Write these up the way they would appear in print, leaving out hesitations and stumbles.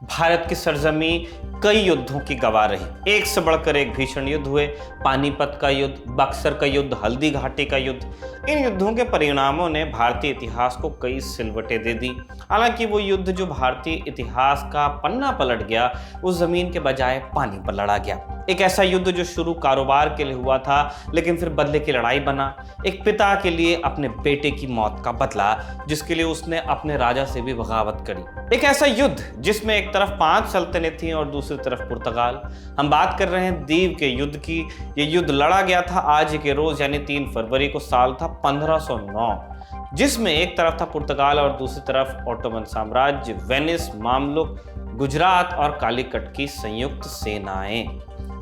भारत की सरजमी कई युद्धों की गवाह रही। एक से बढ़कर एक भीषण युद्ध हुए। पानीपत का युद्ध, बक्सर का युद्ध, हल्दी घाटी का युद्ध। इन युद्धों के परिणामों ने भारतीय इतिहास को कई सिलवटें दे दी। हालांकि वो युद्ध जो भारतीय इतिहास का पन्ना पलट गया, उस जमीन के बजाय पानी पर लड़ा गया। एक ऐसा युद्ध जो शुरू कारोबार के लिए हुआ था, लेकिन फिर बदले की लड़ाई बना। एक पिता के लिए अपने बेटे की मौत का बदला, जिसके लिए उसने अपने राजा से भी बगावत करी। एक ऐसा युद्ध जिसमें एक तरफ 5 सल्तनतें थीं और दूसरी तरफ पुर्तगाल। हम बात कर रहे हैं दीव के युद्ध की। ये युद्ध लड़ा गया था आज के रोज यानी 3 फरवरी को। साल था 1509, जिसमें एक तरफ था पुर्तगाल और दूसरी तरफ ओटोमन साम्राज्य, वेनिस, मामलुक, गुजरात और कालीकट की संयुक्त सेनाएं।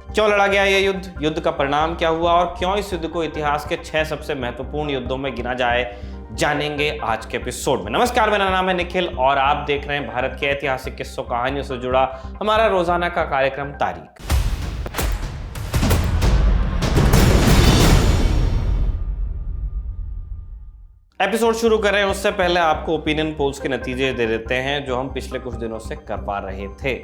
क्यों लड़ा गया यह युद्ध, युद्ध का परिणाम क्या हुआ और क्यों इस युद्ध को इतिहास के 6 सबसे महत्वपूर्ण युद्धों में गिना जाए, जानेंगे आज के एपिसोड में। नमस्कार, मेरा नाम है निखिल और आप देख रहे हैं भारत के ऐतिहासिक किस्सों कहानियों से जुड़ा हमारा रोजाना का कार्यक्रम तारीख। एपिसोड शुरू करें उससे पहले आपको ओपिनियन पोल्स के नतीजे दे देते हैं जो हम पिछले कुछ दिनों से करवा रहे थे।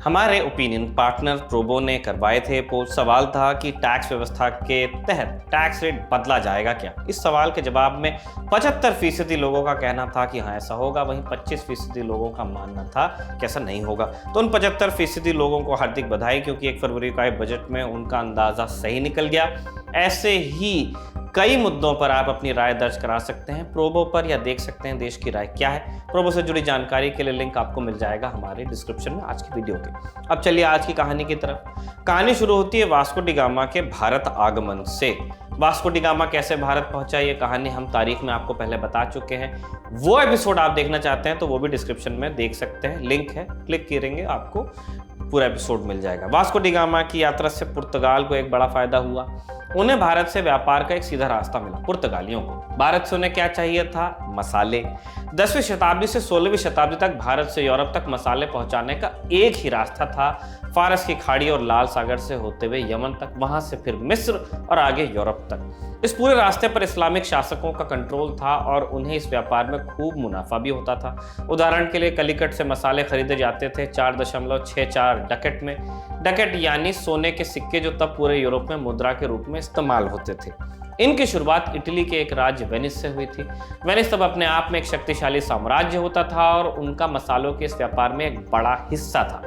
हमारे ओपिनियन पार्टनर प्रोबो ने करवाए थे पोल। सवाल था कि टैक्स व्यवस्था के तहत टैक्स रेट बदला जाएगा क्या। इस सवाल के जवाब में 75% लोगों का कहना था कि हाँ ऐसा होगा, वहीं 25% लोगों का मानना था कि ऐसा नहीं होगा। तो उन 75% लोगों को हार्दिक बधाई, क्योंकि 1 फरवरी का बजट में उनका अंदाजा सही निकल गया। ऐसे ही कई मुद्दों पर आप अपनी राय दर्ज करा सकते हैं प्रोबो पर, या देख सकते हैं देश की राय क्या है। प्रोबो से जुड़ी जानकारी के लिए लिंक आपको मिल जाएगा हमारे डिस्क्रिप्शन में आज की वीडियो के। अब चलिए आज की कहानी की तरफ। कहानी शुरू होती है वास्को डी गामा के भारत आगमन से। वास्को डी गामा कैसे भारत पहुंचा, ये कहानी हम तारीख में आपको पहले बता चुके हैं। वो एपिसोड आप देखना चाहते हैं तो वो भी डिस्क्रिप्शन में देख सकते हैं, लिंक है, क्लिक करेंगे आपको पूरा एपिसोड मिल जाएगा। वास्को डी गामा की यात्रा से पुर्तगाल को एक बड़ा फायदा हुआ। उन्हें भारत से व्यापार का एक सीधा रास्ता मिला। पुर्तगालियों को भारत से उन्हें क्या चाहिए था? मसाले। 10वीं शताब्दी से 16वीं शताब्दी तक भारत से यूरोप तक मसाले पहुंचाने का एक ही रास्ता था, फारस की खाड़ी और लाल सागर से होते हुए यमन तक, वहां से फिर मिस्र और आगे यूरोप तक। इस पूरे रास्ते पर इस्लामिक शासकों का कंट्रोल था और उन्हें इस व्यापार में खूब मुनाफा भी होता था। उदाहरण के लिए कलिकट से मसाले खरीदे जाते थे 4.64 डकेट में। डकेट यानी सोने के सिक्के जो तब पूरे यूरोप में मुद्रा के रूप में इस्तेमाल होते थे। इनकी शुरुआत इटली के एक राज्य वेनिस से हुई थी। वेनिस तब अपने आप में एक शक्तिशाली साम्राज्य होता था और उनका मसालों के इस व्यापार में एक बड़ा हिस्सा था।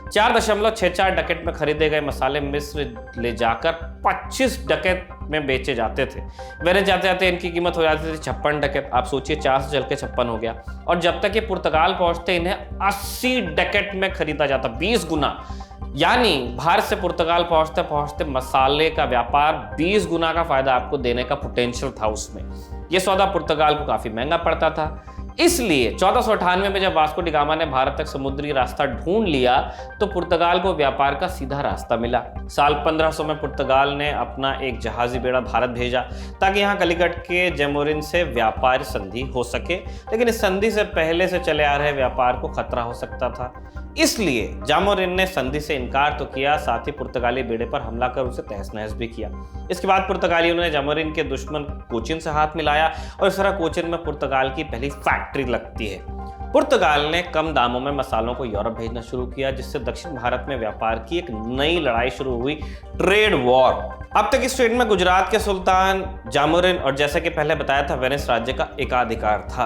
4.64 डकेट में खरीदे गए मसाले मिस्र ले जाकर 25 डकेट में बेचे जाते थे। वेनिस जाते जाते इनकी कीमत हो जाती थी 56 डकेट। आप सोचिए 4 से चल के 56 हो गया। और जब तक ये पुर्तगाल पहुंचते इन्हें 80 डकेट में खरीदा जाता, 20 गुना। यानी भारत से पुर्तगाल पहुंचते पहुंचते मसाले का व्यापार 20 गुना का फायदा आपको देने का पोटेंशियल था उसमें। यह सौदा पुर्तगाल को काफी महंगा पड़ता था। इसलिए 1498 में जब वास्को डी गामा ने भारत तक समुद्री रास्ता ढूंढ लिया तो पुर्तगाल को व्यापार का सीधा रास्ता मिला। साल 1500 में पुर्तगाल ने अपना एक जहाजी बेड़ा भारत भेजा ताकि यहाँ कलिकट के जैमोरिन से व्यापार संधि हो सके, लेकिन इस संधि से पहले से चले आ रहे व्यापार को खतरा हो सकता था। इसलिए जामोरिन ने संधि से इनकार तो किया, साथ ही पुर्तगाली बेड़े पर हमला कर उसे तहस नहस भी किया। इसके बाद पुर्तगालियों ने जामोरिन के दुश्मन कोचिन से हाथ मिलाया और इस तरह कोचिन में पुर्तगाल की पहली फैक्ट्री लगती है। पुर्तगाल ने कम दामों में मसालों को यूरोप भेजना शुरू किया, जिससे दक्षिण भारत में व्यापार की एक नई लड़ाई शुरू हुई, ट्रेड वॉर। अब तक इस ट्रेड में गुजरात के सुल्तान जामोरिन और जैसा कि पहले बताया था वेनिस राज्य का एकाधिकार था।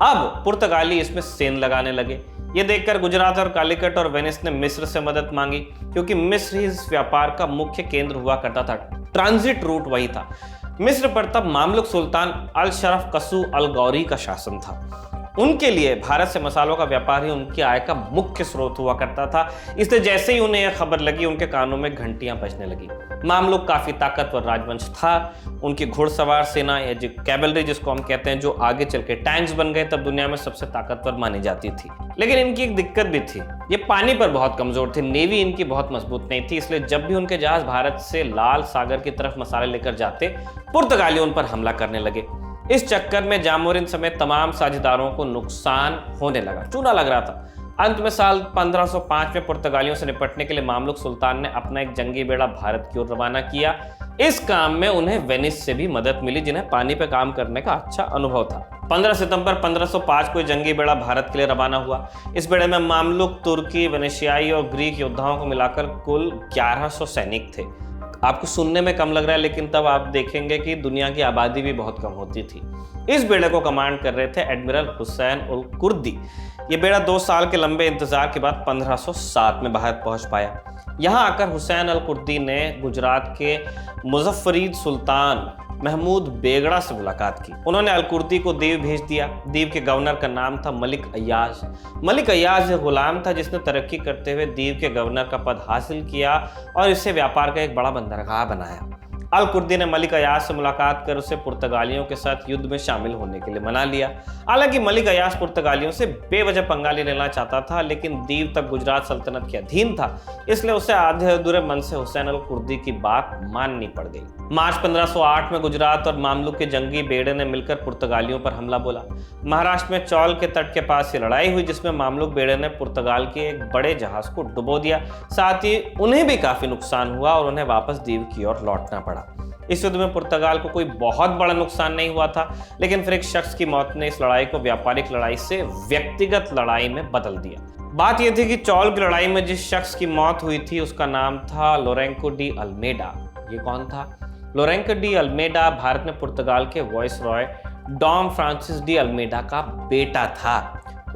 अब पुर्तगाली इसमें सेंध लगाने लगे। ये देखकर गुजरात और कालीकट और वेनिस ने मिस्र से मदद मांगी, क्योंकि मिस्र ही इस व्यापार का मुख्य केंद्र हुआ करता था। ट्रांजिट रूट वही था। मिस्र पर तब मामलुक सुल्तान अल शरफ कसू अल गौरी का शासन था। उनके लिए भारत से मसालों का व्यापार ही उनकी आय का मुख्य स्रोत हुआ करता था। इसलिए जैसे ही उन्हें यह खबर लगी, उनके कानों में घंटियां बजने लगी। मामलुक काफी ताकतवर राजवंश था। उनकी घुड़सवार सेना या जो कैवलरी जिसको हम कहते हैं, जो आगे चल के टैंक्स बन गए, तब दुनिया में सबसे ताकतवर मानी जाती थी। लेकिन इनकी एक दिक्कत भी थी, ये पानी पर बहुत कमजोर थे। नेवी इनकी बहुत मजबूत नहीं थी, इसलिए जब भी उनके जहाज भारत से लाल सागर की तरफ मसाले लेकर जाते, पुर्तगाली उन पर हमला करने लगे। इस चक्कर में जामोरिन समेत तमाम साझेदारों को नुकसान होने लगा, चूना लग रहा था। अंत में साल 1505 में पुर्तगालियों से निपटने के लिए मामलुक सुल्तान ने अपना एक जंगी बेड़ा भारत की ओर रवाना किया। इस काम में उन्हें वेनिस से भी मदद मिली, जिन्हें पानी पे काम करने का अच्छा अनुभव था। 15 सितंबर 1505 को जंगी बेड़ा भारत के लिए रवाना हुआ। इस बेड़े में मामलुक, तुर्की, वेनेशियाई और ग्रीक योद्धाओं को मिलाकर कुल 1100 सैनिक थे। आपको सुनने में कम लग रहा है, लेकिन तब आप देखेंगे कि दुनिया की आबादी भी बहुत कम होती थी। इस बेड़े को कमांड कर रहे थे एडमिरल हुसैन उल कुर्दी। ये बेड़ा 2 साल के लंबे इंतजार के बाद 1507 में भारत पहुंच पाया। यहाँ आकर हुसैन अल कुर्दी ने गुजरात के मुजफ्फरीद सुल्तान महमूद बेगड़ा से मुलाकात की। उन्होंने अल कुर्दी को दीव भेज दिया। दीव के गवर्नर का नाम था मलिक अय्याज। मलिक अय्याज एक गुलाम था जिसने तरक्की करते हुए दीव के गवर्नर का पद हासिल किया और इसे व्यापार का एक बड़ा बंदरगाह बनाया। अल कुर्दी ने मलिक अय्याज से मुलाकात कर उसे पुर्तगालियों के साथ युद्ध में शामिल होने के लिए मना लिया। हालांकि मलिक अय्याज पुर्तगालियों से बेवजह पंगा ले लेना चाहता था, लेकिन दीव तक गुजरात सल्तनत के अधीन था, इसलिए उसे आधे अधूरे मन से हुसैन अल कुर्दी की बात माननी पड़ गई। मार्च 1508 में गुजरात और मामलुक के जंगी बेड़े ने मिलकर पुर्तगालियों पर हमला बोला। महाराष्ट्र में चौल के तट के पास ये लड़ाई हुई, जिसमें मामलुक बेड़े ने पुर्तगाल के एक बड़े जहाज को डुबो दिया। साथ ही उन्हें भी काफी नुकसान हुआ और उन्हें वापस दीव की ओर लौटना पड़ा। इस युद्ध में पुर्तगाल को कोई बहुत बड़ा नुकसान नहीं हुआ था, लेकिन फिर एक शख्स की मौत ने इस लड़ाई को व्यापारिक लड़ाई से व्यक्तिगत लड़ाई में बदल दिया। बात यह थी कि चौल की लड़ाई में जिस शख्स की मौत हुई थी उसका नाम था लोरेंको डी अल्मेडा। ये कौन था? लोरेंको डी अल्मेडा भारत में पुर्तगाल के viceroy Dom Francis de Almeida का बेटा था।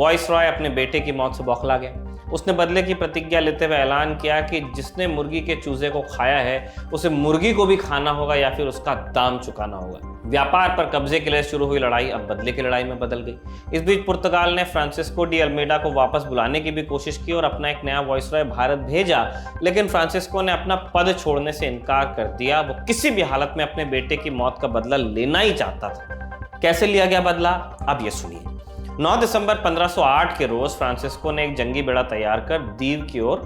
वायसरॉय अपने बेटे की मौत से बौखला गया। उसने बदले की प्रतिज्ञा लेते हुए ऐलान किया कि जिसने मुर्गी के चूजे को खाया है उसे मुर्गी को भी खाना होगा या फिर उसका दाम चुकाना होगा। व्यापार पर कब्जे के लिए शुरू हुई लड़ाई अब बदले की लड़ाई में बदल गई। इस बीच पुर्तगाल ने फ्रांसिस्को डी अल्मेडा को वापस बुलाने की भी कोशिश की और अपना एक नया वायसरॉय भारत भेजा, लेकिन फ्रांसिस्को ने अपना पद छोड़ने से इनकार कर दिया। वो किसी भी हालत में अपने बेटे की मौत का बदला लेना ही चाहता था। कैसे लिया गया बदला, अब ये सुनिए। 9 दिसंबर 1508 के रोज फ्रांसिस्को ने एक जंगी बेड़ा तैयार कर दीव की ओर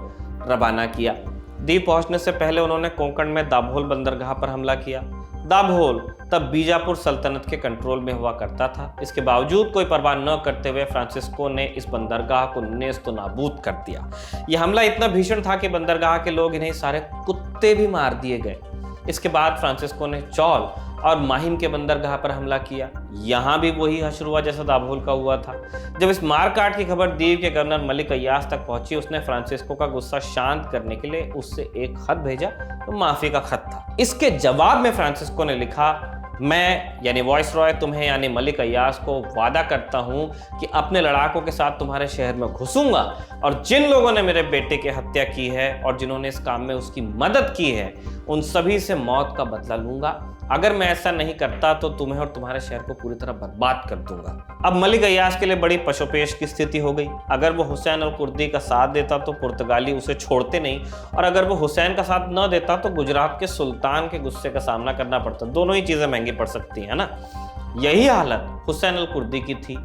रवाना किया। दीव पहुंचने से पहले उन्होंने कोंकण में दाभोल बंदरगाह पर हमला किया। दाभोल तब बीजापुर सल्तनत के कंट्रोल में हुआ करता था। इसके बावजूद कोई परवाह न करते हुए फ्रांसिस्को ने इस बंदरगाह को नेस्त नाबूद कर दिया। यह हमला इतना भीषण था कि बंदरगाह के लोग इन्हें सारे कुत्ते भी मार दिए गए। इसके बाद फ्रांसिस्को ने चौल और माहिम के बंदरगाह पर हमला किया। यहाँ भी वही हश्र हुआ जैसा दाभोल का हुआ था। जब इस मारकाट की खबर दीव के गवर्नर मलिक अय्याज तक पहुंची, उसने फ्रांसिस्को का गुस्सा शांत करने के लिए उससे एक खत भेजा, तो माफी का खत था। इसके जवाब में फ्रांसिस्को ने लिखा, मैं यानी वायसरॉय तुम्हें यानी मलिक अय्याज को वादा करता हूं कि अपने लड़ाकों के साथ तुम्हारे शहर में घुसूंगा और जिन लोगों ने मेरे बेटे की हत्या की है और जिन्होंने इस काम में उसकी मदद की है उन सभी से मौत का बदला लूंगा। अगर मैं ऐसा नहीं करता तो तुम्हें और तुम्हारे शहर को पूरी तरह बर्बाद कर दूंगा। अब मलिक अय्याज के लिए बड़ी पशोपेश की स्थिति हो गई। अगर वो हुसैन अल कुर्दी का साथ देता तो पुर्तगाली उसे छोड़ते नहीं, और अगर वो हुसैन का साथ न देता तो गुजरात के सुल्तान के गुस्से का सामना करना पड़ता। दोनों ही चीजें महंगी पड़ सकती है ना। यही हालत हुसैन अल कुर्दी की थी।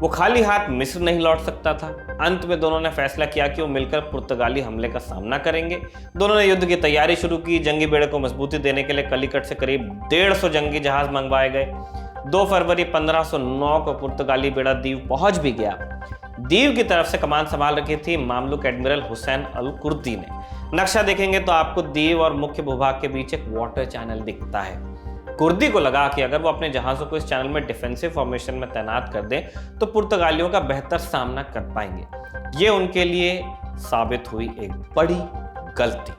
वो खाली हाथ मिस्र नहीं लौट सकता था। अंत में दोनों ने फैसला किया कि वो मिलकर पुर्तगाली हमले का सामना करेंगे। दोनों ने युद्ध की तैयारी शुरू की। जंगी बेड़े को मजबूती देने के लिए कलिकट से करीब 150 जंगी जहाज मंगवाए गए। 2 फरवरी 1509 को पुर्तगाली बेड़ा दीव पहुंच भी गया। दीव की तरफ से कमान संभाल रखी थी मामलुक एडमिरल हुसैन अल कुर्दी ने। नक्शा देखेंगे तो आपको दीव और मुख्य भूभाग के बीच एक वाटर चैनल दिखता है। कुर्दी को लगा कि अगर वो अपने जहाज़ों को इस चैनल में डिफेंसिव फॉर्मेशन में तैनात कर दें तो पुर्तगालियों का बेहतर सामना कर पाएंगे। ये उनके लिए साबित हुई एक बड़ी गलती।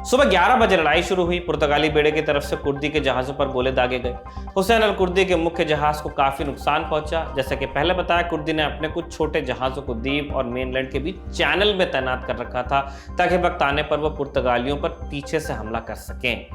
सुबह 11 बजे लड़ाई शुरू हुई। पुर्तगाली बेड़े की तरफ से कुर्दी के जहाज़ों पर गोले दागे गए। हुसैन अल कुर्दी के मुख्य जहाज़ को काफ़ी नुकसान पहुंचा। जैसा कि पहले बताया, कुर्दी ने अपने कुछ छोटे जहाज़ों को दीव और मेनलैंड के बीच चैनल में तैनात कर रखा था ताकि वक्त आने पर वो पुर्तगालियों पर पीछे से हमला कर सकें।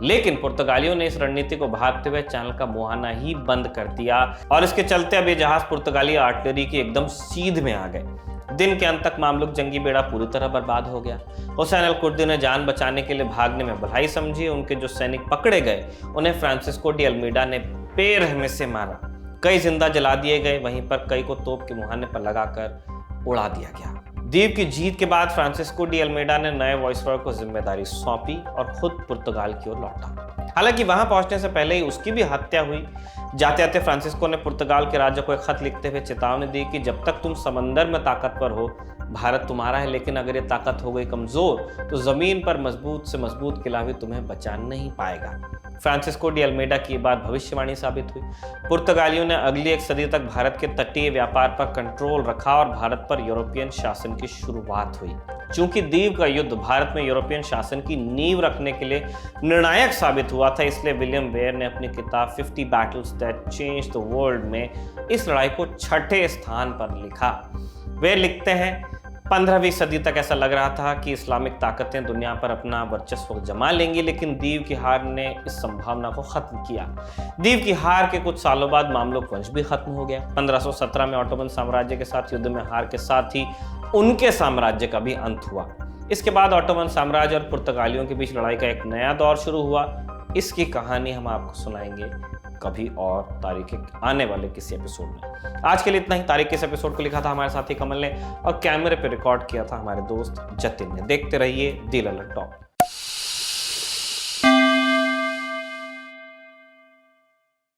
लेकिन पुर्तगालियों ने इस रणनीति को भागते हुए चैनल का मुहाना ही बंद कर दिया और इसके चलते अब ये जहाज पुर्तगाली आर्टिलरी की एकदम सीध में आ गए। दिन के अंत तक मामलुक जंगी बेड़ा पूरी तरह बर्बाद हो गया। हुसैन अल कुर्दी ने जान बचाने के लिए भागने में भलाई समझी। उनके जो सैनिक पकड़े गए उन्हें फ्रांसिस्को डी अल्मेडा ने बेरहमी से मारा। कई जिंदा जला दिए गए, वहीं पर कई को तोप के मुहाने पर लगाकर उड़ा दिया गया। द्वीप की जीत के बाद फ्रांसिस्को डी अल्मेडा ने नए वाइसरॉय को जिम्मेदारी सौंपी और खुद पुर्तगाल की ओर लौटा। हालांकि वहां पहुंचने से पहले ही उसकी भी हत्या हुई। जाते जाते फ्रांसिस्को ने पुर्तगाल के राजा को एक खत लिखते हुए चेतावनी दी कि जब तक तुम समंदर में ताकतवर हो, भारत तुम्हारा है, लेकिन अगर ये ताकत हो गई कमजोर तो जमीन पर मजबूत से मजबूत किला भी तुम्हें बचा नहीं पाएगा। फ्रांसिस्को डी अल्मेडा की बात भविष्यवाणी साबित हुई। पुर्तगालियों ने अगली एक सदी तक भारत के तटीय व्यापार पर कंट्रोल रखा और भारत पर यूरोपियन शासन की शुरुआत हुई। चूंकि द्वीप का युद्ध भारत में यूरोपियन शासन की नींव रखने के लिए निर्णायक साबित हुआ था, इसलिए विलियम वेयर ने अपनी किताब 50 battles that changed the world में इस लड़ाई को 6ठे स्थान पर लिखा। वे लिखते हैं, 15वीं सदी तक ऐसा लग रहा था कि इस्लामिक ताकतें दुनिया पर अपना वर्चस्व जमा लेंगी, लेकिन द्वीप की हार ने इस संभावना को खत्म किया। द्वीप की हार के कुछ सालों बाद मामलुक वंश भी खत्म हो गया। 1517 में ऑटोमन साम्राज्य के साथ युद्ध में हार के साथ ही उनके साम्राज्य का भी अंत हुआ। इसके बाद ऑटोमन साम्राज्य और पुर्तगालियों के बीच लड़ाई का एक नया दौर शुरू हुआ। इसकी कहानी हम आपको सुनाएंगे कभी और तारीख आने वाले किसी एपिसोड में। आज के लिए इतना ही। तारीख के इस एपिसोड को लिखा था हमारे साथी कमल ने और कैमरे पे रिकॉर्ड किया था हमारे दोस्त जतिन ने। देखते रहिए दी ललन टॉक।